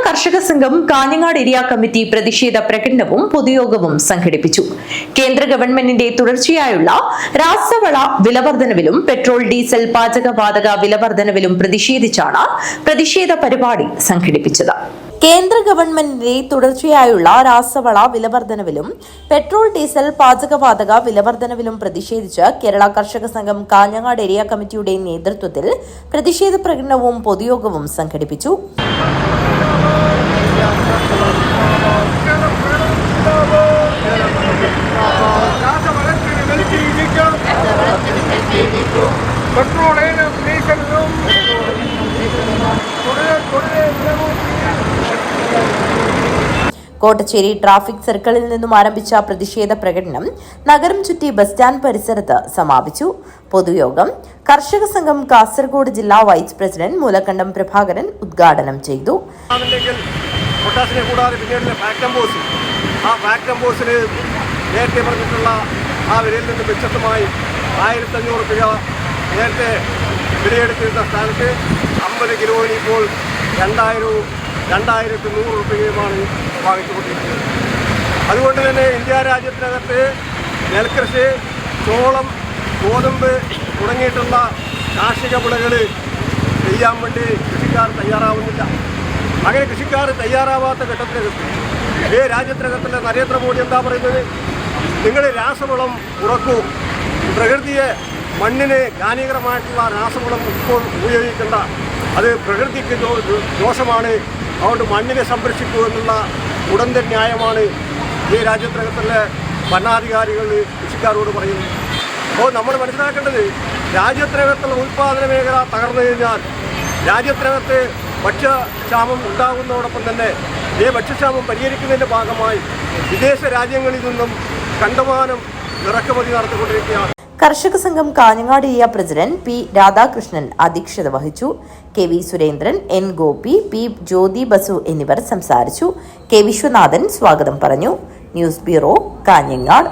കർഷക Sangham Kanhangad area committee പ്രതിഷേധ പ്രകടനവും പൊതുയോഗവും സംഘടിപ്പിച്ചു. കേന്ദ്ര ഗവൺമെന്റിന്റെ തുടർച്ചയായുള്ള രാസവള വിലവർദ്ധനവിലും പെട്രോൾ ഡീസൽ പാചകവാതക വിലവർദ്ധനവിലും പ്രതിഷേധിച്ചാണ് പ്രതിഷേധ പരിപാടി സംഘടിപ്പിച്ചത്. കേന്ദ്ര ഗവൺമെന്റിന്റെ തുടർച്ചയായുള്ള രാസവള വിലവർദ്ധനവിലും പെട്രോൾ ഡീസൽ പാചകവാതക വിലവർദ്ധനവിലും പ്രതിഷേധിച്ച് കേരള കർഷക സംഘം കാഞ്ഞങ്ങാട് ഏരിയ കമ്മിറ്റിയുടെ നേതൃത്വത്തിൽ പ്രതിഷേധ പ്രകടനവും പൊതുയോഗവും സംഘടിപ്പിച്ചു. കോട്ടച്ചേരി ട്രാഫിക് സർക്കിളിൽ നിന്നും ആരംഭിച്ച പ്രതിഷേധ പ്രകടനം നഗരം ചുറ്റി ബസ് സ്റ്റാൻഡ് പരിസരത്ത് സമാപിച്ചു. പൊതുയോഗം കർഷക സംഘം കാസർഗോഡ് ജില്ലാ വൈസ് പ്രസിഡന്റ് മൂലക്കണ്ടം പ്രഭാകരൻ ഉദ്ഘാടനം ചെയ്തു. നേരത്തെ പറഞ്ഞിട്ടുള്ള ആ വിലയിൽ നിന്ന് വ്യത്യസ്തമായി 1500 രൂപ നേരത്തെ വിലയെടുത്തിരുന്ന സ്ഥാനത്ത് 50 കിലോന് ഇപ്പോൾ 2100 രൂപയുമാണ് വാങ്ങിച്ചുകൊണ്ടിരിക്കുന്നത്. അതുകൊണ്ട് തന്നെ ഇന്ത്യ രാജ്യത്തിനകത്ത് നെൽകൃഷി, ചോളം, ഗോതമ്പ് തുടങ്ങിയിട്ടുള്ള കാർഷിക വിളകൾ ചെയ്യാൻ വേണ്ടി കൃഷിക്കാർ തയ്യാറാവുന്നില്ല. അങ്ങനെ കൃഷിക്കാർ തയ്യാറാവാത്ത ഘട്ടത്തിനകത്ത് ഈ രാജ്യത്തിനകത്തുള്ള നരേന്ദ്രമോദി എന്താ പറയുന്നത്? നിങ്ങൾ രാസവളം കുറക്കൂ, പ്രകൃതിയെ മണ്ണിന് ഹാനികരമായിട്ടുള്ള രാസവളം ഇപ്പോൾ ഉപയോഗിക്കേണ്ട, അത് പ്രകൃതിക്ക് ദോഷമാണ്, അതുകൊണ്ട് മണ്ണിനെ സംരക്ഷിക്കൂ എന്നുള്ള ഉടന്ത ന്യായമാണ് ഈ രാജ്യത്തിനകത്തുള്ള ഭരണാധികാരികൾ കൃഷിക്കാരോട് പറയുന്നത്. അപ്പോൾ നമ്മൾ മനസ്സിലാക്കേണ്ടത് രാജ്യത്തിനകത്തുള്ള ഉൽപ്പാദന മേഖല തകർന്നു കഴിഞ്ഞാൽ രാജ്യത്തിനകത്ത് ഭക്ഷ്യക്ഷാമം ഉണ്ടാകുന്നതോടൊപ്പം തന്നെ ഈ ഭക്ഷ്യക്ഷാമം പരിഹരിക്കുന്നതിൻ്റെ ഭാഗമായി വിദേശ രാജ്യങ്ങളിൽ നിന്നും കണ്ടമാനം ഇറക്കുമതി നടത്തിക്കൊണ്ടിരിക്കുകയാണ്. Karshaka Sangham Kanhangad area president P Radhakrishnan അധ്യക്ഷത വഹിച്ചു. K V Surendran, N Gopi, P Jyothi Basu എന്നിവർ സംസാരിച്ചു. കെ വിശ്വനാഥൻ സ്വാഗതം പറഞ്ഞു. News bureau, Kanhangad.